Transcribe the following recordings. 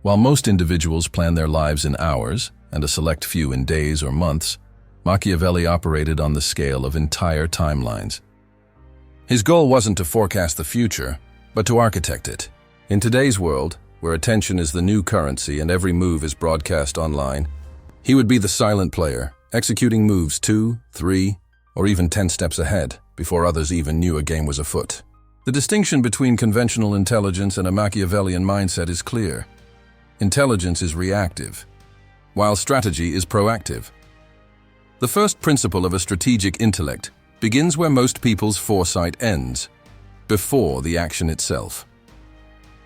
While most individuals plan their lives in hours, and a select few in days or months, Machiavelli operated on the scale of entire timelines. His goal wasn't to forecast the future, but to architect it. In today's world, where attention is the new currency and every move is broadcast online, he would be the silent player, executing moves 2, 3, or even 10 steps ahead, before others even knew a game was afoot. The distinction between conventional intelligence and a Machiavellian mindset is clear. Intelligence is reactive, while strategy is proactive. The first principle of a strategic intellect begins where most people's foresight ends, before the action itself.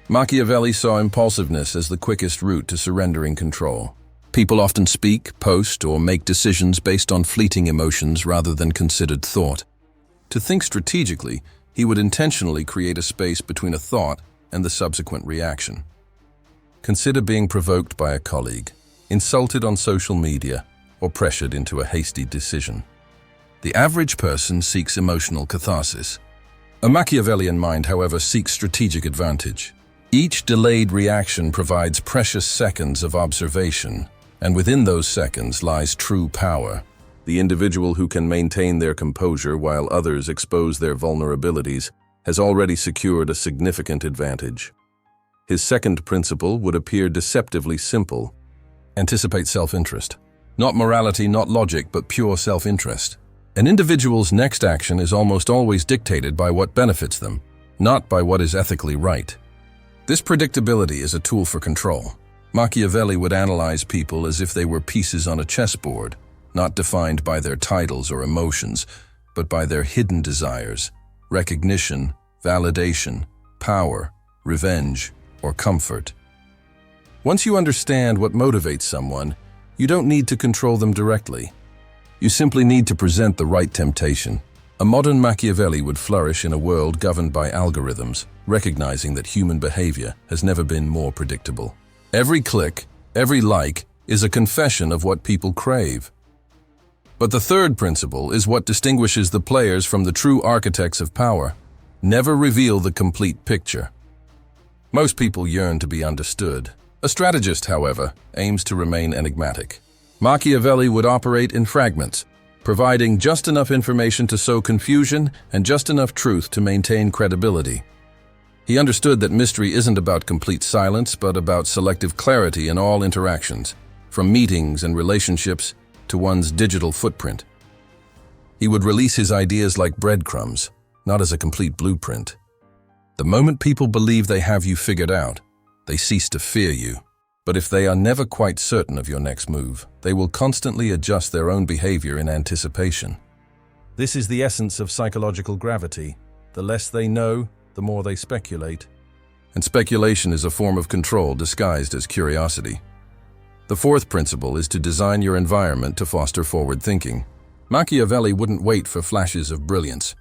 Machiavelli saw impulsiveness as the quickest route to surrendering control. People often speak, post, or make decisions based on fleeting emotions rather than considered thought. To think strategically, he would intentionally create a space between a thought and the subsequent reaction. Consider being provoked by a colleague, insulted on social media, or pressured into a hasty decision. The average person seeks emotional catharsis. A Machiavellian mind, however, seeks strategic advantage. Each delayed reaction provides precious seconds of observation, and within those seconds lies true power. The individual who can maintain their composure while others expose their vulnerabilities has already secured a significant advantage. His second principle would appear deceptively simple. Anticipate self-interest. Not morality, not logic, but pure self-interest. An individual's next action is almost always dictated by what benefits them, not by what is ethically right. This predictability is a tool for control. Machiavelli would analyze people as if they were pieces on a chessboard, not defined by their titles or emotions, but by their hidden desires, recognition, validation, power, revenge, or comfort. Once you understand what motivates someone, you don't need to control them directly. You simply need to present the right temptation. A modern Machiavelli would flourish in a world governed by algorithms, recognizing that human behavior has never been more predictable. Every click, every like, is a confession of what people crave. But the third principle is what distinguishes the players from the true architects of power. Never reveal the complete picture. Most people yearn to be understood. A strategist, however, aims to remain enigmatic. Machiavelli would operate in fragments, providing just enough information to sow confusion and just enough truth to maintain credibility. He understood that mystery isn't about complete silence, but about selective clarity in all interactions, from meetings and relationships to one's digital footprint. He would release his ideas like breadcrumbs, not as a complete blueprint. The moment people believe they have you figured out, they cease to fear you. But if they are never quite certain of your next move, they will constantly adjust their own behavior in anticipation. This is the essence of psychological gravity. The less they know, the more they speculate. And speculation is a form of control disguised as curiosity. The fourth principle is to design your environment to foster forward thinking. Machiavelli wouldn't wait for flashes of brilliance.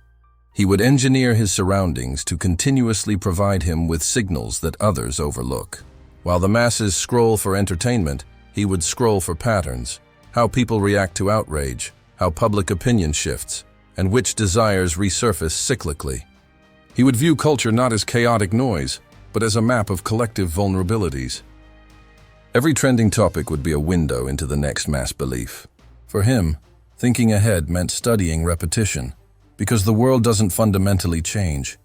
He would engineer his surroundings to continuously provide him with signals that others overlook. While the masses scroll for entertainment, he would scroll for patterns, how people react to outrage, how public opinion shifts, and which desires resurface cyclically. He would view culture not as chaotic noise, but as a map of collective vulnerabilities. Every trending topic would be a window into the next mass belief. For him, thinking ahead meant studying repetition, because the world doesn't fundamentally change.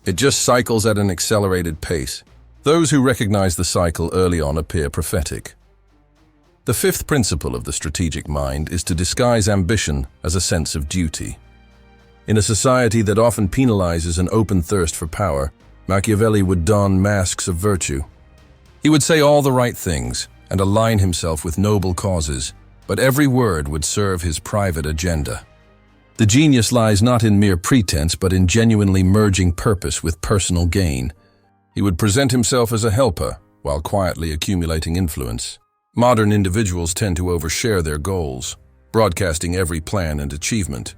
It just cycles at an accelerated pace. Those who recognize the cycle early on appear prophetic. The fifth principle of the strategic mind is to disguise ambition as a sense of duty. In a society that often penalizes an open thirst for power, Machiavelli would don masks of virtue. He would say all the right things and align himself with noble causes, but every word would serve his private agenda. The genius lies not in mere pretense, but in genuinely merging purpose with personal gain. He would present himself as a helper, while quietly accumulating influence. Modern individuals tend to overshare their goals, broadcasting every plan and achievement.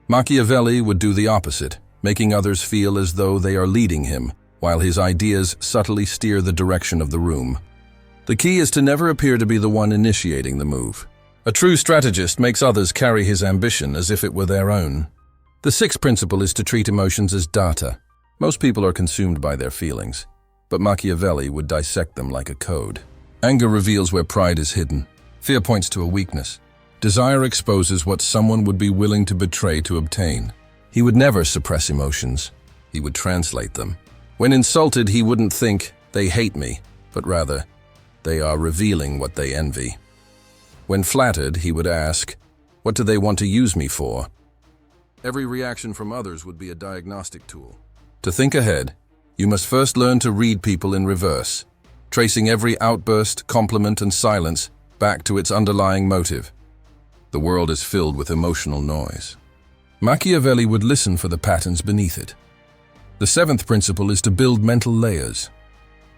Machiavelli would do the opposite, making others feel as though they are leading him, while his ideas subtly steer the direction of the room. The key is to never appear to be the one initiating the move. A true strategist makes others carry his ambition as if it were their own. The sixth principle is to treat emotions as data. Most people are consumed by their feelings, but but Machiavelli would dissect them like a code. Anger reveals where pride is hidden. Fear points to a weakness. Desire exposes what someone would be willing to betray to obtain. He would never suppress emotions. He would translate them. When insulted, he wouldn't think, "They hate me," but rather, "They are revealing what they envy." When flattered, he would ask, "What do they want to use me for?" Every reaction from others would be a diagnostic tool. To think ahead, you must first learn to read people in reverse, tracing every outburst, compliment, and silence back to its underlying motive. The world is filled with emotional noise. Machiavelli would listen for the patterns beneath it. The seventh principle is to build mental layers.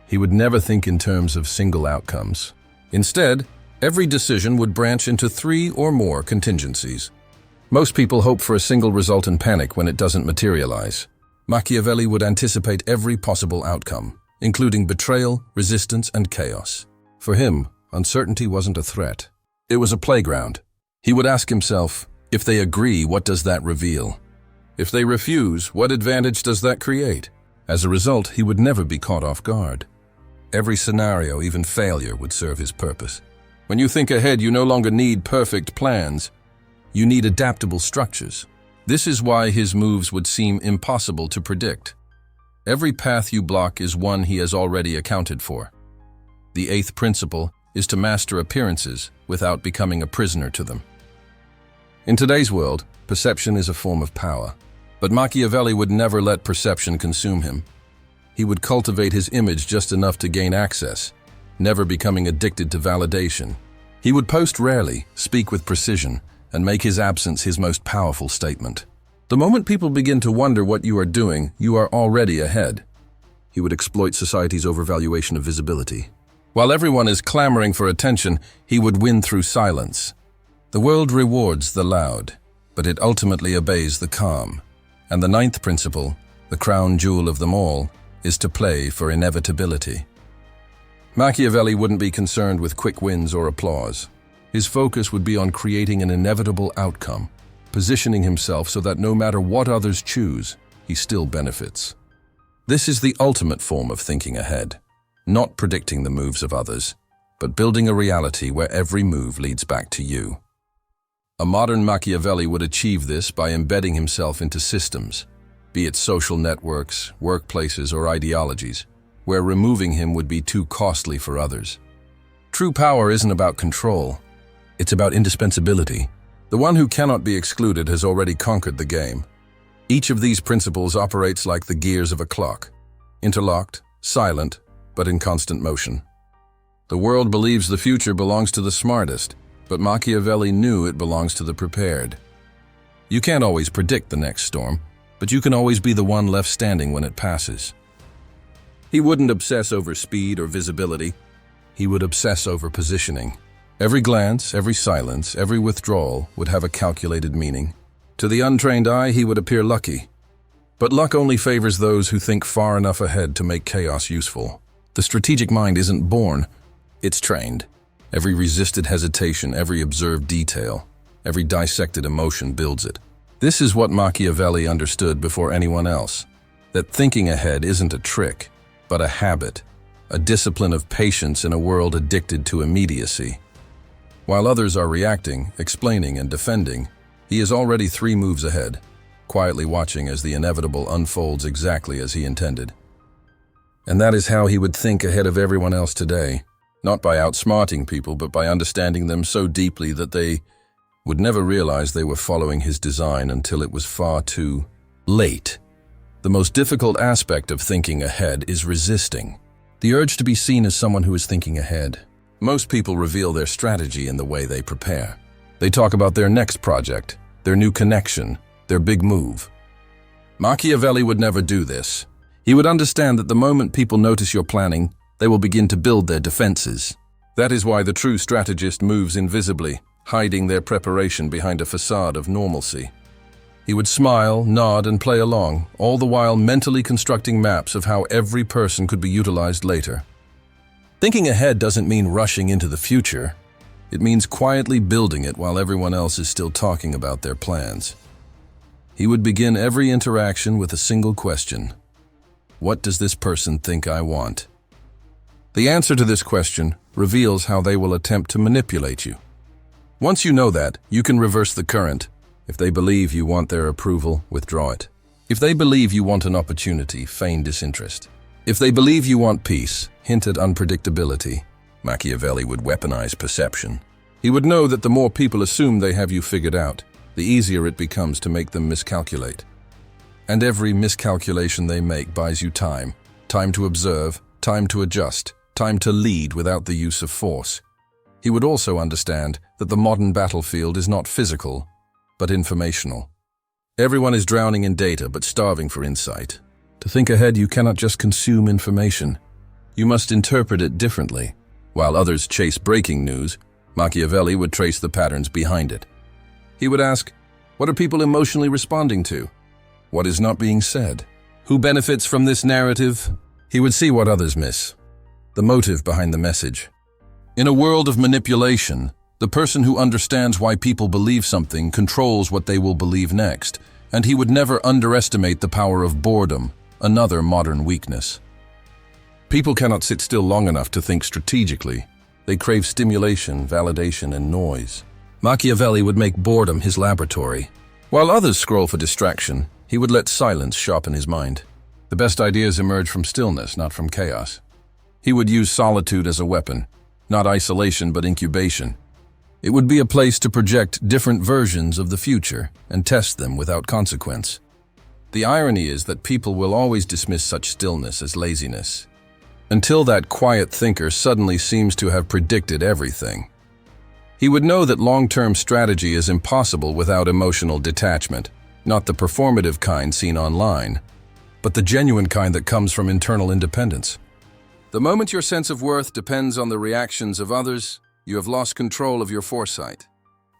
He would never think in terms of single outcomes. Instead, every decision would branch into 3 or more contingencies. Most people hope for a single result and panic when it doesn't materialize. Machiavelli would anticipate every possible outcome, including betrayal, resistance, and chaos. For him, uncertainty wasn't a threat. It was a playground. He would ask himself, if they agree, what does that reveal? If they refuse, what advantage does that create? As a result, he would never be caught off guard. Every scenario, even failure, would serve his purpose. When you think ahead, you no longer need perfect plans. You need adaptable structures. This is why his moves would seem impossible to predict. Every path you block is one he has already accounted for. The eighth principle is to master appearances without becoming a prisoner to them. In today's world, perception is a form of power. But Machiavelli would never let perception consume him. He would cultivate his image just enough to gain access, never becoming addicted to validation. He would post rarely, speak with precision, and make his absence his most powerful statement. The moment people begin to wonder what you are doing, you are already ahead. He would exploit society's overvaluation of visibility. While everyone is clamoring for attention, he would win through silence. The world rewards the loud, but it ultimately obeys the calm. And the ninth principle, the crown jewel of them all, is to play for inevitability. Machiavelli wouldn't be concerned with quick wins or applause. His focus would be on creating an inevitable outcome, positioning himself so that no matter what others choose, he still benefits. This is the ultimate form of thinking ahead, not predicting the moves of others, but building a reality where every move leads back to you. A modern Machiavelli would achieve this by embedding himself into systems, be it social networks, workplaces, or ideologies, where removing him would be too costly for others. True power isn't about control, it's about indispensability. The one who cannot be excluded has already conquered the game. Each of these principles operates like the gears of a clock, interlocked, silent, but in constant motion. The world believes the future belongs to the smartest, but Machiavelli knew it belongs to the prepared. You can't always predict the next storm, but you can always be the one left standing when it passes. He wouldn't obsess over speed or visibility. He would obsess over positioning. Every glance, every silence, every withdrawal would have a calculated meaning. To the untrained eye, he would appear lucky. But luck only favors those who think far enough ahead to make chaos useful. The strategic mind isn't born, it's trained. Every resisted hesitation, every observed detail, every dissected emotion builds it. This is what Machiavelli understood before anyone else, that thinking ahead isn't a trick, but a habit, a discipline of patience in a world addicted to immediacy. While others are reacting, explaining, and defending, he is already 3 moves ahead, quietly watching as the inevitable unfolds exactly as he intended. And that is how he would think ahead of everyone else today. Not by outsmarting people, but by understanding them so deeply that they would never realize they were following his design until it was far too late. The most difficult aspect of thinking ahead is resisting. The urge to be seen as someone who is thinking ahead. Most people reveal their strategy in the way they prepare. They talk about their next project, their new connection, their big move. Machiavelli would never do this. He would understand that the moment people notice your planning, they will begin to build their defenses. That is why the true strategist moves invisibly, hiding their preparation behind a facade of normalcy. He would smile, nod, and play along, all the while mentally constructing maps of how every person could be utilized later. Thinking ahead doesn't mean rushing into the future. It means quietly building it while everyone else is still talking about their plans. He would begin every interaction with a single question. What does this person think I want? The answer to this question reveals how they will attempt to manipulate you. Once you know that, you can reverse the current. If they believe you want their approval, withdraw it. If they believe you want an opportunity, feign disinterest. If they believe you want peace, hint at unpredictability. Machiavelli would weaponize perception. He would know that the more people assume they have you figured out, the easier it becomes to make them miscalculate. And every miscalculation they make buys you time. Time to observe, time to adjust, time to lead without the use of force. He would also understand that the modern battlefield is not physical, but informational. Everyone is drowning in data but starving for insight. To think ahead, you cannot just consume information. You must interpret it differently. While others chase breaking news, Machiavelli would trace the patterns behind it. He would ask, what are people emotionally responding to? What is not being said? Who benefits from this narrative? He would see what others miss. The motive behind the message. In a world of manipulation, the person who understands why people believe something controls what they will believe next, and he would never underestimate the power of boredom, another modern weakness. People cannot sit still long enough to think strategically. They crave stimulation, validation, and noise. Machiavelli would make boredom his laboratory. While others scroll for distraction, he would let silence sharpen his mind. The best ideas emerge from stillness, not from chaos. He would use solitude as a weapon, not isolation but incubation. It would be a place to project different versions of the future and test them without consequence. The irony is that people will always dismiss such stillness as laziness, until that quiet thinker suddenly seems to have predicted everything. He would know that long-term strategy is impossible without emotional detachment, not the performative kind seen online, but the genuine kind that comes from internal independence. The moment your sense of worth depends on the reactions of others, you have lost control of your foresight.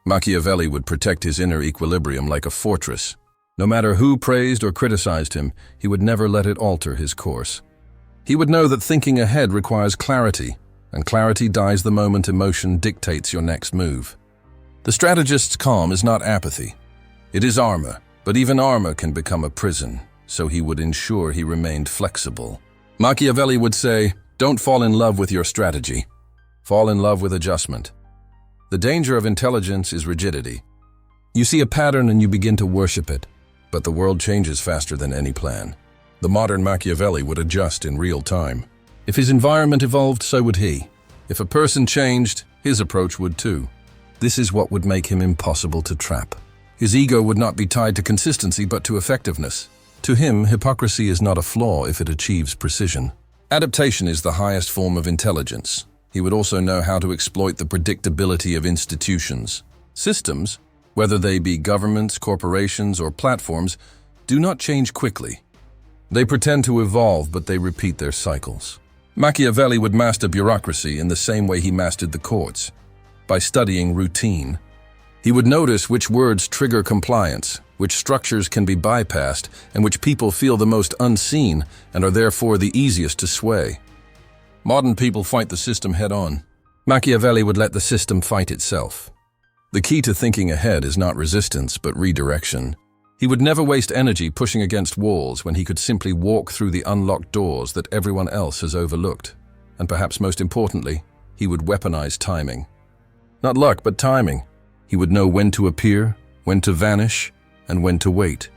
Machiavelli would protect his inner equilibrium like a fortress. No matter who praised or criticized him, he would never let it alter his course. He would know that thinking ahead requires clarity, and clarity dies the moment emotion dictates your next move. The strategist's calm is not apathy. It is armor, but even armor can become a prison, so he would ensure he remained flexible. Machiavelli would say, don't fall in love with your strategy. Fall in love with adjustment. The danger of intelligence is rigidity. You see a pattern and you begin to worship it, but the world changes faster than any plan. The modern Machiavelli would adjust in real time. If his environment evolved, so would he. If a person changed, his approach would too. This is what would make him impossible to trap. His ego would not be tied to consistency but to effectiveness. To him, hypocrisy is not a flaw if it achieves precision. Adaptation is the highest form of intelligence. He would also know how to exploit the predictability of institutions. Systems, whether they be governments, corporations, or platforms, do not change quickly. They pretend to evolve, but they repeat their cycles. Machiavelli would master bureaucracy in the same way he mastered the courts, by studying routine. He would notice which words trigger compliance, which structures can be bypassed, and which people feel the most unseen and are therefore the easiest to sway. Modern people fight the system head-on. Machiavelli would let the system fight itself. The key to thinking ahead is not resistance, but redirection. He would never waste energy pushing against walls when he could simply walk through the unlocked doors that everyone else has overlooked. And perhaps most importantly, he would weaponize timing. Not luck, but timing. He would know when to appear, when to vanish, and when to wait.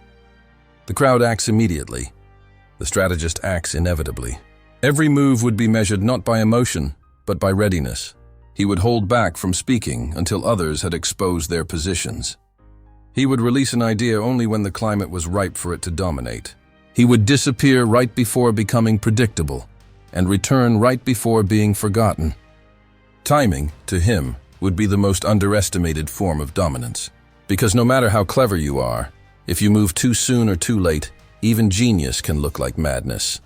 The crowd acts immediately. The strategist acts inevitably. Every move would be measured not by emotion, but by readiness. He would hold back from speaking until others had exposed their positions. He would release an idea only when the climate was ripe for it to dominate. He would disappear right before becoming predictable, and return right before being forgotten. Timing, to him, would be the most underestimated form of dominance. Because no matter how clever you are, if you move too soon or too late, even genius can look like madness.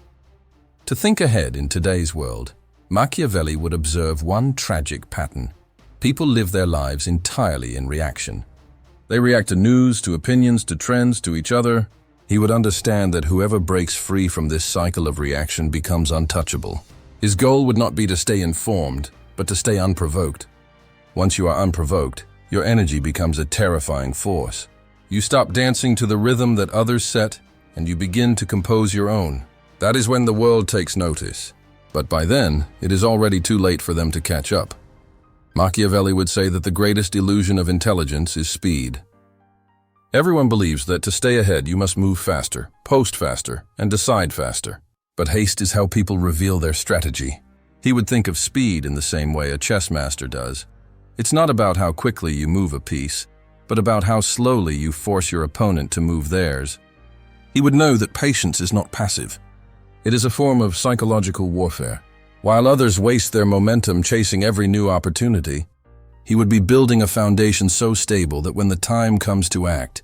To think ahead in today's world, Machiavelli would observe one tragic pattern. People live their lives entirely in reaction. They react to news, to opinions, to trends, to each other. He would understand that whoever breaks free from this cycle of reaction becomes untouchable. His goal would not be to stay informed, but to stay unprovoked. Once you are unprovoked, your energy becomes a terrifying force. You stop dancing to the rhythm that others set, and you begin to compose your own. That is when the world takes notice. But by then, it is already too late for them to catch up. Machiavelli would say that the greatest illusion of intelligence is speed. Everyone believes that to stay ahead you must move faster, post faster, and decide faster. But haste is how people reveal their strategy. He would think of speed in the same way a chess master does. It's not about how quickly you move a piece, but about how slowly you force your opponent to move theirs. He would know that patience is not passive. It is a form of psychological warfare. While others waste their momentum chasing every new opportunity, he would be building a foundation so stable that when the time comes to act,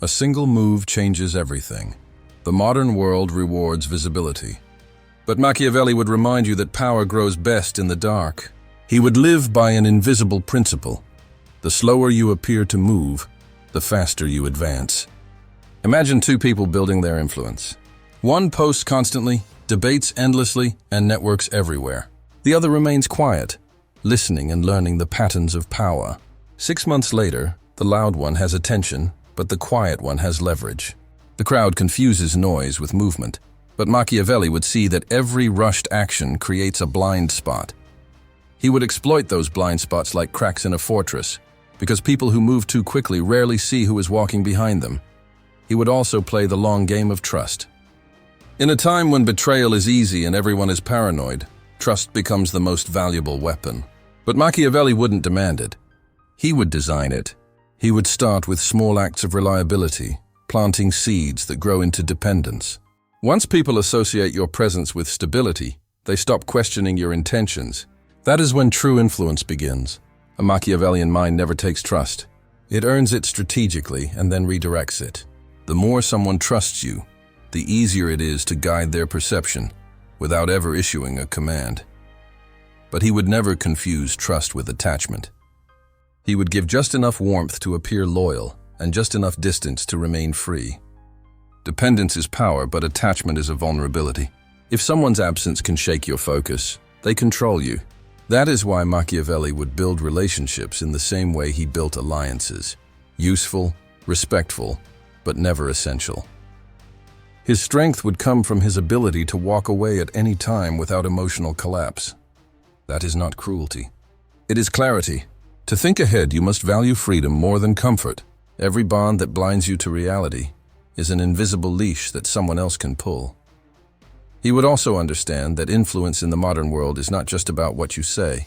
a single move changes everything. The modern world rewards visibility. But Machiavelli would remind you that power grows best in the dark. He would live by an invisible principle. The slower you appear to move, the faster you advance. Imagine two people building their influence. One posts constantly, debates endlessly, and networks everywhere. The other remains quiet, listening and learning the patterns of power. 6 months later, the loud one has attention, but the quiet one has leverage. The crowd confuses noise with movement, but Machiavelli would see that every rushed action creates a blind spot. He would exploit those blind spots like cracks in a fortress, because people who move too quickly rarely see who is walking behind them. He would also play the long game of trust. In a time when betrayal is easy and everyone is paranoid, trust becomes the most valuable weapon. But Machiavelli wouldn't demand it. He would design it. He would start with small acts of reliability, planting seeds that grow into dependence. Once people associate your presence with stability, they stop questioning your intentions. That is when true influence begins. A Machiavellian mind never takes trust. It earns it strategically and then redirects it. The more someone trusts you, the easier it is to guide their perception without ever issuing a command. But he would never confuse trust with attachment. He would give just enough warmth to appear loyal and just enough distance to remain free. Dependence is power, but attachment is a vulnerability. If someone's absence can shake your focus, they control you. That is why Machiavelli would build relationships in the same way he built alliances. Useful, respectful, but never essential. His strength would come from his ability to walk away at any time without emotional collapse. That is not cruelty. It is clarity. To think ahead, you must value freedom more than comfort. Every bond that blinds you to reality is an invisible leash that someone else can pull. He would also understand that influence in the modern world is not just about what you say,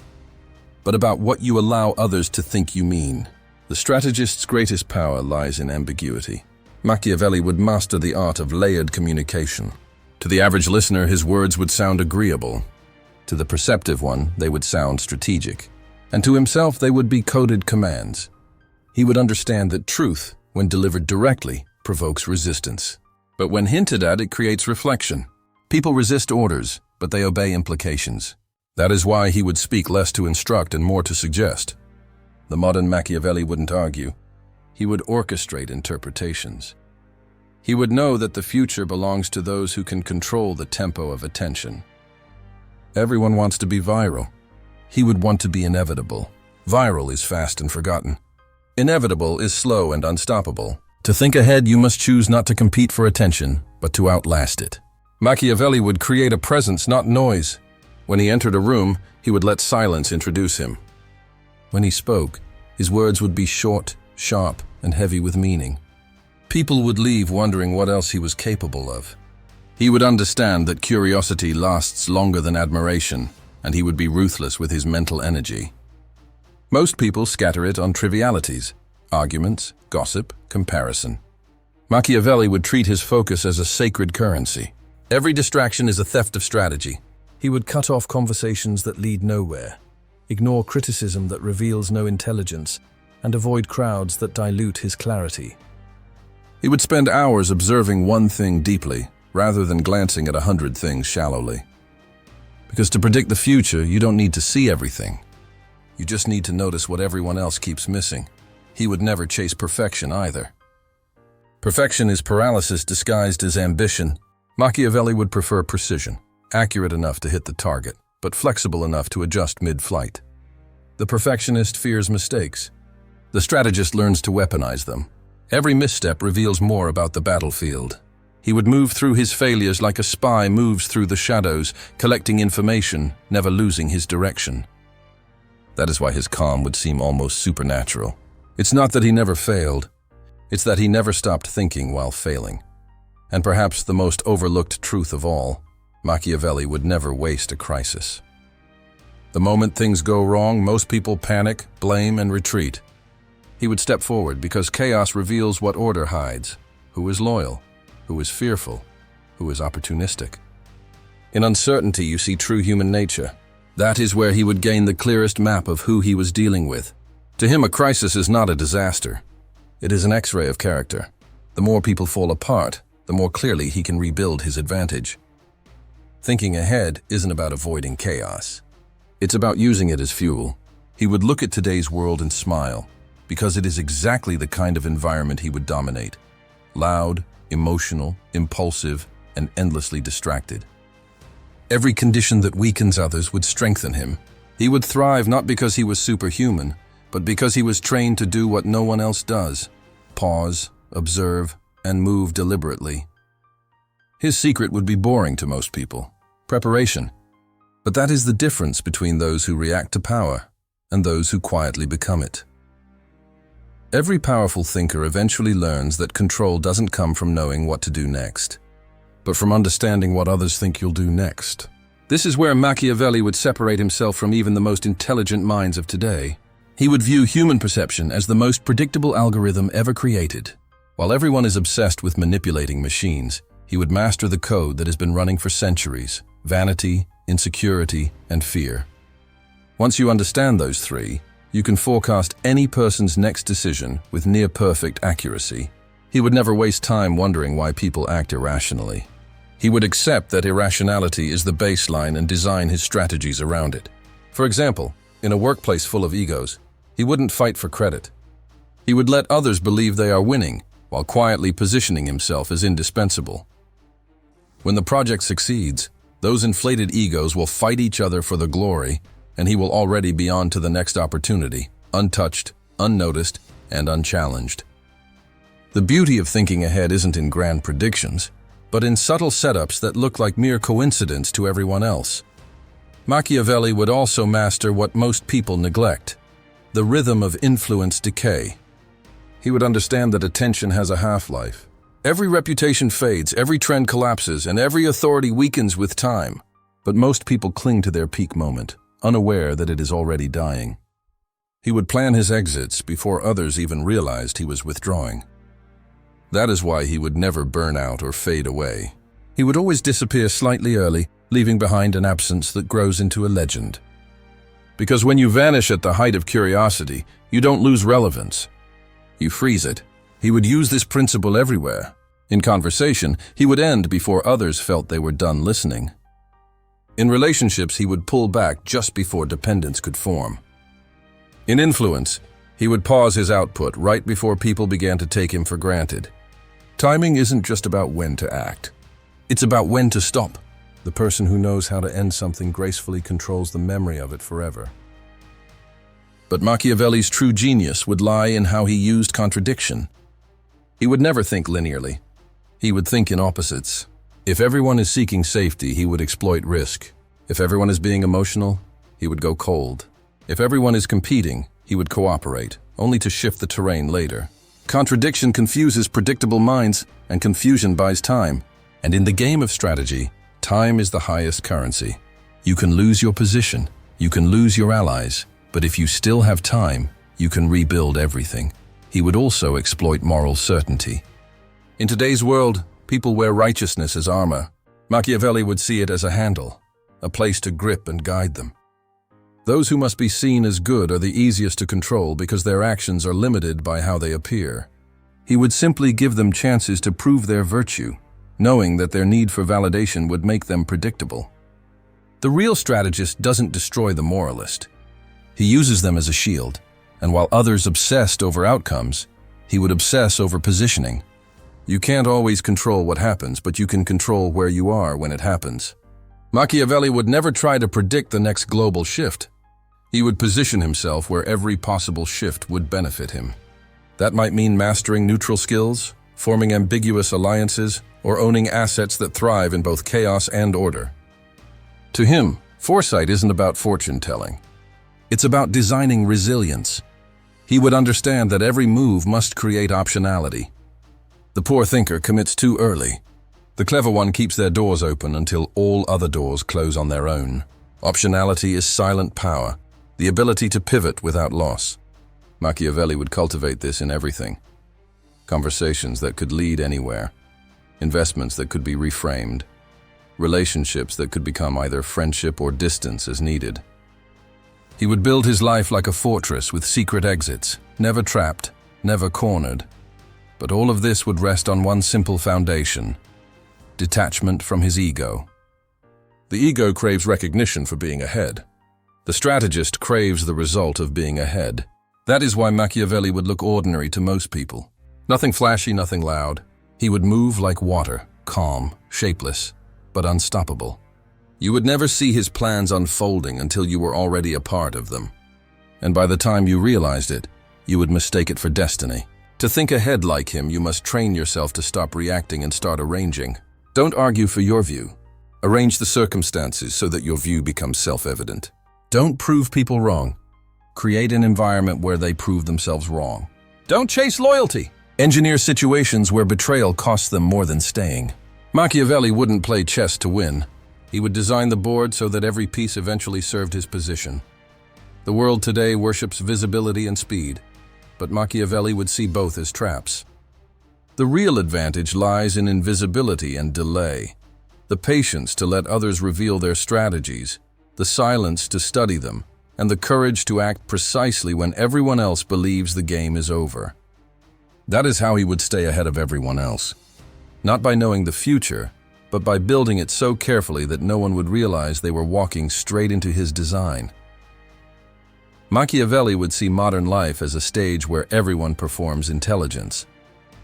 but about what you allow others to think you mean. The strategist's greatest power lies in ambiguity. Machiavelli would master the art of layered communication. To the average listener, his words would sound agreeable. To the perceptive one, they would sound strategic. And to himself, they would be coded commands. He would understand that truth, when delivered directly, provokes resistance. But when hinted at, it creates reflection. People resist orders, but they obey implications. That is why he would speak less to instruct and more to suggest. The modern Machiavelli wouldn't argue. He would orchestrate interpretations. He would know that the future belongs to those who can control the tempo of attention. Everyone wants to be viral. He would want to be inevitable. Viral is fast and forgotten. Inevitable is slow and unstoppable. To think ahead, you must choose not to compete for attention, but to outlast it. Machiavelli would create a presence, not noise. When he entered a room, he would let silence introduce him. When he spoke, his words would be short, sharp, and heavy with meaning. People would leave wondering what else he was capable of. He would understand that curiosity lasts longer than admiration, and he would be ruthless with his mental energy. Most people scatter it on trivialities, arguments, gossip, comparison. Machiavelli would treat his focus as a sacred currency. Every distraction is a theft of strategy. He would cut off conversations that lead nowhere, ignore criticism that reveals no intelligence, and avoid crowds that dilute his clarity. He would spend hours observing one thing deeply, rather than glancing at 100 things shallowly. Because to predict the future, you don't need to see everything. You just need to notice what everyone else keeps missing. He would never chase perfection either. Perfection is paralysis disguised as ambition. Machiavelli would prefer precision, accurate enough to hit the target, but flexible enough to adjust mid-flight. The perfectionist fears mistakes. The strategist learns to weaponize them. Every misstep reveals more about the battlefield. He would move through his failures like a spy moves through the shadows, collecting information, never losing his direction. That is why his calm would seem almost supernatural. It's not that he never failed, it's that he never stopped thinking while failing. And perhaps the most overlooked truth of all, Machiavelli would never waste a crisis. The moment things go wrong, most people panic, blame, and retreat. He would step forward because chaos reveals what order hides, who is loyal, who is fearful, who is opportunistic. In uncertainty, you see true human nature. That is where he would gain the clearest map of who he was dealing with. To him, a crisis is not a disaster. It is an X-ray of character. The more people fall apart, the more clearly he can rebuild his advantage. Thinking ahead isn't about avoiding chaos. It's about using it as fuel. He would look at today's world and smile, because it is exactly the kind of environment he would dominate. Loud, emotional, impulsive, and endlessly distracted. Every condition that weakens others would strengthen him. He would thrive not because he was superhuman, but because he was trained to do what no one else does: pause, observe, and move deliberately. His secret would be boring to most people: preparation. But that is the difference between those who react to power and those who quietly become it. Every powerful thinker eventually learns that control doesn't come from knowing what to do next, but from understanding what others think you'll do next. This is where Machiavelli would separate himself from even the most intelligent minds of today. He would view human perception as the most predictable algorithm ever created. While everyone is obsessed with manipulating machines, he would master the code that has been running for centuries: vanity, insecurity, and fear. Once you understand those three, you can forecast any person's next decision with near-perfect accuracy. He would never waste time wondering why people act irrationally. He would accept that irrationality is the baseline and design his strategies around it. For example, in a workplace full of egos, he wouldn't fight for credit. He would let others believe they are winning, while quietly positioning himself as indispensable. When the project succeeds, those inflated egos will fight each other for the glory, and he will already be on to the next opportunity, untouched, unnoticed, and unchallenged. The beauty of thinking ahead isn't in grand predictions, but in subtle setups that look like mere coincidence to everyone else. Machiavelli would also master what most people neglect: the rhythm of influence decay. He would understand that attention has a half-life. Every reputation fades, every trend collapses, and every authority weakens with time. But most people cling to their peak moment, unaware that it is already dying. He would plan his exits before others even realized he was withdrawing. That is why he would never burn out or fade away. He would always disappear slightly early, leaving behind an absence that grows into a legend. Because when you vanish at the height of curiosity, you don't lose relevance. You freeze it. He would use this principle everywhere. In conversation, he would end before others felt they were done listening. In relationships, he would pull back just before dependence could form. In influence, he would pause his output right before people began to take him for granted. Timing isn't just about when to act. It's about when to stop. The person who knows how to end something gracefully controls the memory of it forever. But Machiavelli's true genius would lie in how he used contradiction. He would never think linearly. He would think in opposites. If everyone is seeking safety, he would exploit risk. If everyone is being emotional, he would go cold. If everyone is competing, he would cooperate, only to shift the terrain later. Contradiction confuses predictable minds, and confusion buys time. And in the game of strategy, time is the highest currency. You can lose your position, you can lose your allies, but if you still have time, you can rebuild everything. He would also exploit moral certainty. In today's world, people wear righteousness as armor. Machiavelli would see it as a handle, a place to grip and guide them. Those who must be seen as good are the easiest to control because their actions are limited by how they appear. He would simply give them chances to prove their virtue, knowing that their need for validation would make them predictable. The real strategist doesn't destroy the moralist. He uses them as a shield, and while others obsessed over outcomes, he would obsess over positioning. You can't always control what happens, but you can control where you are when it happens. Machiavelli would never try to predict the next global shift. He would position himself where every possible shift would benefit him. That might mean mastering neutral skills, forming ambiguous alliances, or owning assets that thrive in both chaos and order. To him, foresight isn't about fortune-telling. It's about designing resilience. He would understand that every move must create optionality. The poor thinker commits too early. The clever one keeps their doors open until all other doors close on their own. Optionality is silent power, the ability to pivot without loss. Machiavelli would cultivate this in everything. Conversations that could lead anywhere, investments that could be reframed, relationships that could become either friendship or distance as needed. He would build his life like a fortress with secret exits, never trapped, never cornered. But all of this would rest on one simple foundation: detachment from his ego. The ego craves recognition for being ahead. The strategist craves the result of being ahead. That is why Machiavelli would look ordinary to most people. Nothing flashy, nothing loud. He would move like water, calm, shapeless, but unstoppable. You would never see his plans unfolding until you were already a part of them. And by the time you realized it, you would mistake it for destiny. To think ahead like him, you must train yourself to stop reacting and start arranging. Don't argue for your view. Arrange the circumstances so that your view becomes self-evident. Don't prove people wrong. Create an environment where they prove themselves wrong. Don't chase loyalty. Engineer situations where betrayal costs them more than staying. Machiavelli wouldn't play chess to win. He would design the board so that every piece eventually served his position. The world today worships visibility and speed, but Machiavelli would see both as traps. The real advantage lies in invisibility and delay. The patience to let others reveal their strategies, the silence to study them, and the courage to act precisely when everyone else believes the game is over. That is how he would stay ahead of everyone else. Not by knowing the future, but by building it so carefully that no one would realize they were walking straight into his design. Machiavelli would see modern life as a stage where everyone performs intelligence.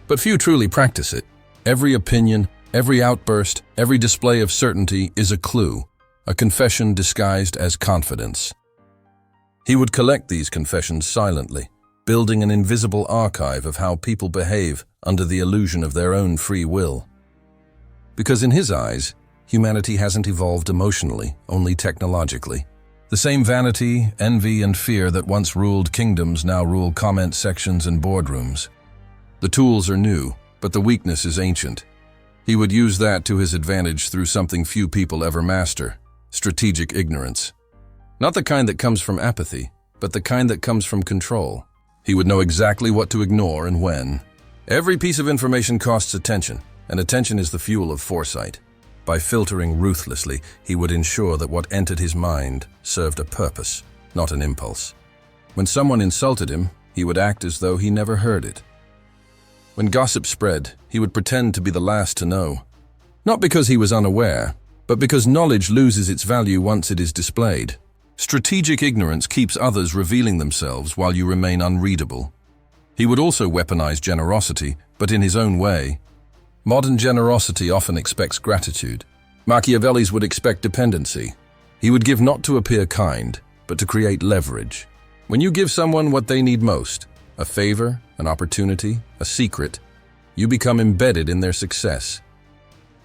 But few truly practice it. Every opinion, every outburst, every display of certainty is a clue, a confession disguised as confidence. He would collect these confessions silently, building an invisible archive of how people behave under the illusion of their own free will. Because in his eyes, humanity hasn't evolved emotionally, only technologically. The same vanity, envy, and fear that once ruled kingdoms now rule comment sections and boardrooms. The tools are new, but the weakness is ancient. He would use that to his advantage through something few people ever master: strategic ignorance. Not the kind that comes from apathy, but the kind that comes from control. He would know exactly what to ignore and when. Every piece of information costs attention, and attention is the fuel of foresight. By filtering ruthlessly, he would ensure that what entered his mind served a purpose, not an impulse. When someone insulted him, he would act as though he never heard it. When gossip spread, he would pretend to be the last to know. Not because he was unaware, but because knowledge loses its value once it is displayed. Strategic ignorance keeps others revealing themselves while you remain unreadable. He would also weaponize generosity, but in his own way. Modern generosity often expects gratitude. Machiavelli's would expect dependency. He would give not to appear kind, but to create leverage. When you give someone what they need most, a favor, an opportunity, a secret, you become embedded in their success.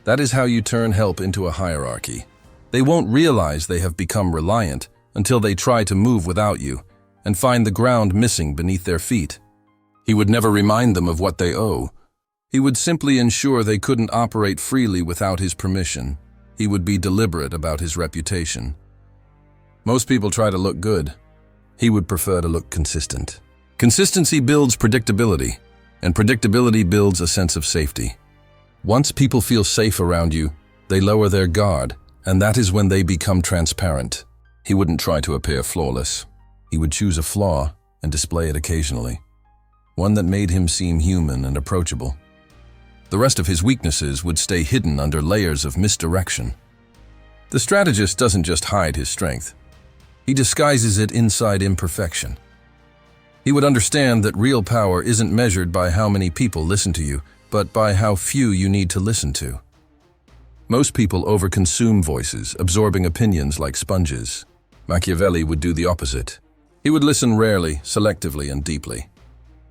That is how you turn help into a hierarchy. They won't realize they have become reliant until they try to move without you and find the ground missing beneath their feet. He would never remind them of what they owe. He would simply ensure they couldn't operate freely without his permission. He would be deliberate about his reputation. Most people try to look good. He would prefer to look consistent. Consistency builds predictability, and predictability builds a sense of safety. Once people feel safe around you, they lower their guard, and that is when they become transparent. He wouldn't try to appear flawless. He would choose a flaw and display it occasionally, one that made him seem human and approachable. The rest of his weaknesses would stay hidden under layers of misdirection. The strategist doesn't just hide his strength. He disguises it inside imperfection. He would understand that real power isn't measured by how many people listen to you, but by how few you need to listen to. Most people overconsume voices, absorbing opinions like sponges. Machiavelli would do the opposite. He would listen rarely, selectively, and deeply.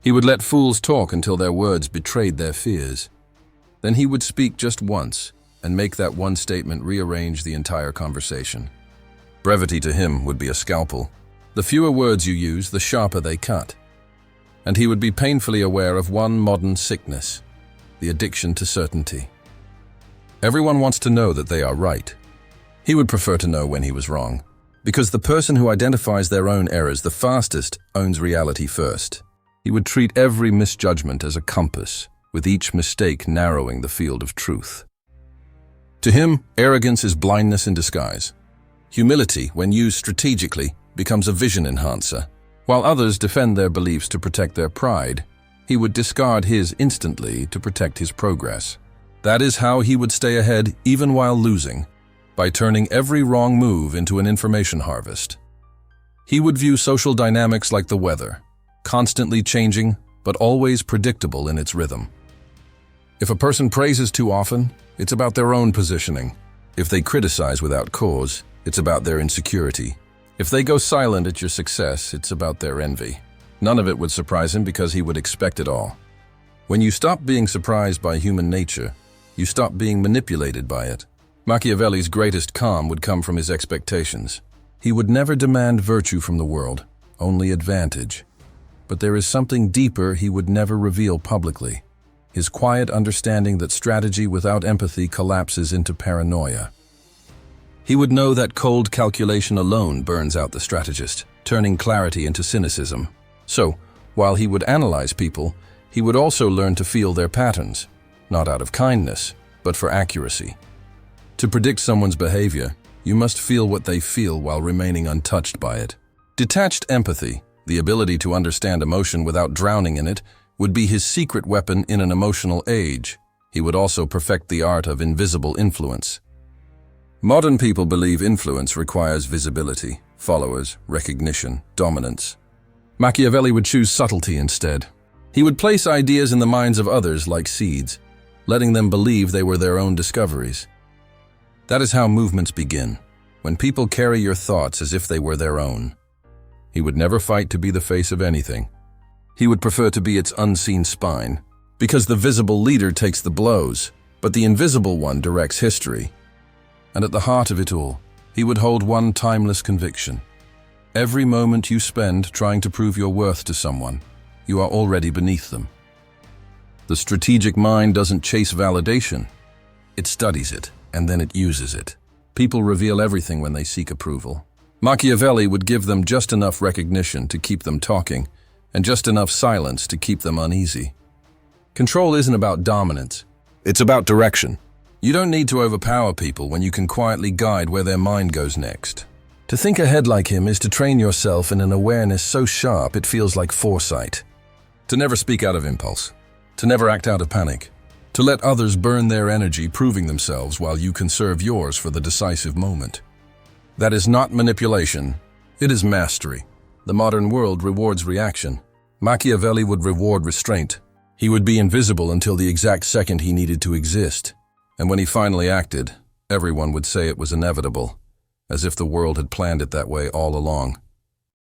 He would let fools talk until their words betrayed their fears. Then he would speak just once and make that one statement rearrange the entire conversation. Brevity to him would be a scalpel. The fewer words you use, the sharper they cut. And he would be painfully aware of one modern sickness, the addiction to certainty. Everyone wants to know that they are right. He would prefer to know when he was wrong, because the person who identifies their own errors the fastest owns reality first. He would treat every misjudgment as a compass, with each mistake narrowing the field of truth. To him, arrogance is blindness in disguise. Humility, when used strategically, becomes a vision enhancer. While others defend their beliefs to protect their pride, he would discard his instantly to protect his progress. That is how he would stay ahead even while losing, by turning every wrong move into an information harvest. He would view social dynamics like the weather, constantly changing, but always predictable in its rhythm. If a person praises too often, it's about their own positioning. If they criticize without cause, it's about their insecurity. If they go silent at your success, it's about their envy. None of it would surprise him because he would expect it all. When you stop being surprised by human nature, you stop being manipulated by it. Machiavelli's greatest calm would come from his expectations. He would never demand virtue from the world, only advantage. But there is something deeper he would never reveal publicly. His quiet understanding that strategy without empathy collapses into paranoia. He would know that cold calculation alone burns out the strategist, turning clarity into cynicism. So, while he would analyze people, he would also learn to feel their patterns, not out of kindness, but for accuracy. To predict someone's behavior, you must feel what they feel while remaining untouched by it. Detached empathy, the ability to understand emotion without drowning in it, would be his secret weapon in an emotional age. He would also perfect the art of invisible influence. Modern people believe influence requires visibility, followers, recognition, dominance. Machiavelli would choose subtlety instead. He would place ideas in the minds of others like seeds, letting them believe they were their own discoveries. That is how movements begin, when people carry your thoughts as if they were their own. He would never fight to be the face of anything. He would prefer to be its unseen spine, because the visible leader takes the blows, but the invisible one directs history. And at the heart of it all, he would hold one timeless conviction. Every moment you spend trying to prove your worth to someone, you are already beneath them. The strategic mind doesn't chase validation. It studies it, and then it uses it. People reveal everything when they seek approval. Machiavelli would give them just enough recognition to keep them talking, and just enough silence to keep them uneasy. Control isn't about dominance. It's about direction. You don't need to overpower people when you can quietly guide where their mind goes next. To think ahead like him is to train yourself in an awareness so sharp it feels like foresight. To never speak out of impulse. To never act out of panic. To let others burn their energy proving themselves while you conserve yours for the decisive moment. That is not manipulation. It is mastery. The modern world rewards reaction. Machiavelli would reward restraint. He would be invisible until the exact second he needed to exist. And when he finally acted, everyone would say it was inevitable, as if the world had planned it that way all along.